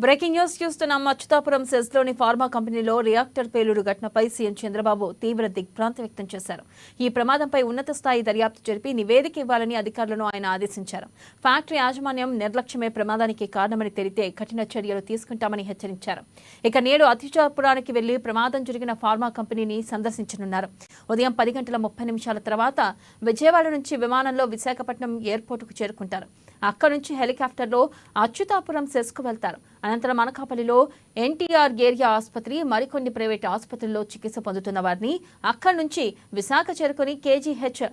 Breaking news చూస్తున్నాం. Atchutapuram సెస్లోని pharma కంపెనీలో reactor పేలుడు ఘటనపై సీఎం చంద్రబాబు తీవ్ర దిగ్భ్రాంతి వ్యక్తం చేశారు. ఈ ప్రమాదంపై ఉన్నత స్థాయి దర్యాప్తు జరిపి నివేదిక ఇవ్వాలని అధికారులను ఆయన ఆదేశించారు. ఫ్యాక్టరీ యాజమాన్యం నిర్లక్ష్యమే ప్రమాదానికి కారణమని తెలితే కఠిన చర్యలు తీసుకుంటామని హెచ్చరించారు. ఇక నేడు అచ్యుతాపురానికి వెళ్లి ప్రమాదం జరిగిన ఫార్మా కంపెనీని సందర్శించనున్నారు. ఉదయం 10:30 తర్వాత విజయవాడ నుంచి విమానంలో విశాఖపట్నం ఎయిర్పోర్టుకు చేరుకుంటారు. అక్కడి నుంచి హెలికాప్టర్లో అచ్యుతాపురం సెస్కు వెళ్తారు. అనంతరం అనకాపల్లిలో ఎన్టీఆర్ ఏరియా ఆసుపత్రి, మరికొన్ని ప్రైవేటు ఆసుపత్రుల్లో చికిత్స పొందుతున్న వారిని, అక్కడి నుంచి విశాఖ చేరుకుని కేజీహెచ్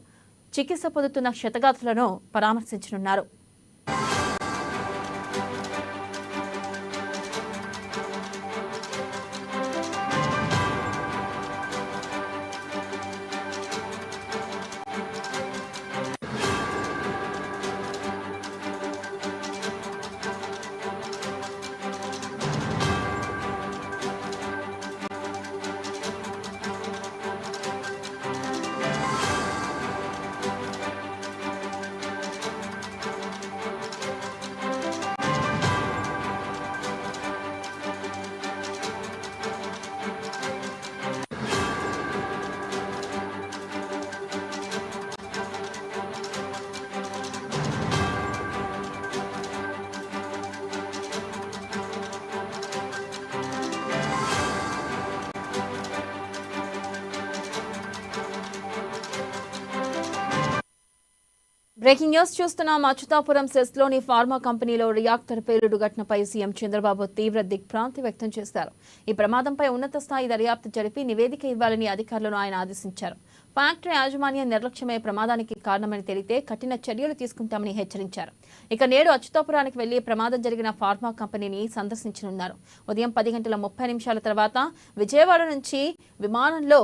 చికిత్స పొందుతున్న క్షతగాత్రులను పరామర్శించనున్నారు. బ్రేకింగ్ న్యూస్ చూస్తున్నాం. అచ్యుతాపురం సెస్లోని ఫార్మా కంపెనీలో రియాక్టర్ పేలుడు ఘటనపై సీఎం చంద్రబాబు తీవ్ర దిగ్భ్రాంతి వ్యక్తం చేశారు. ఈ ప్రమాదంపై ఉన్నత స్థాయి దర్యాప్తు జరిపి నివేదిక ఇవ్వాలని అధికారులను ఆయన ఆదేశించారు. ఫ్యాక్టరీ యాజమాన్యం నిర్లక్ష్యమే ప్రమాదానికి కారణమని తెలితే కఠిన చర్యలు తీసుకుంటామని హెచ్చరించారు. ఇక నేడు అచ్యుతాపురానికి వెళ్లి ప్రమాదం జరిగిన ఫార్మా కంపెనీని సందర్శించనున్నారు. ఉదయం 10:30 తర్వాత విజయవాడ నుంచి విమానంలో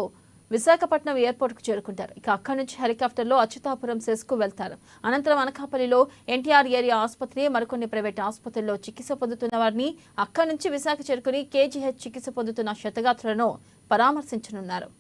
విశాఖపట్నం ఎయిర్పోర్టుకు చేరుకుంటారు. ఇక అక్కడి నుంచి హెలికాప్టర్లో అచ్యుతాపురం సెస్కు వెళ్తారు. అనంతరం అనకాపల్లిలో ఎన్టీఆర్ ఏరియా ఆసుపత్రి, మరికొన్ని ప్రైవేట్ ఆసుపత్రుల్లో చికిత్స పొందుతున్న వారిని, అక్కడి నుంచి విశాఖ చేరుకుని కేజీహెచ్ చికిత్స పొందుతున్న క్షతగాత్రులను పరామర్శించనున్నారు.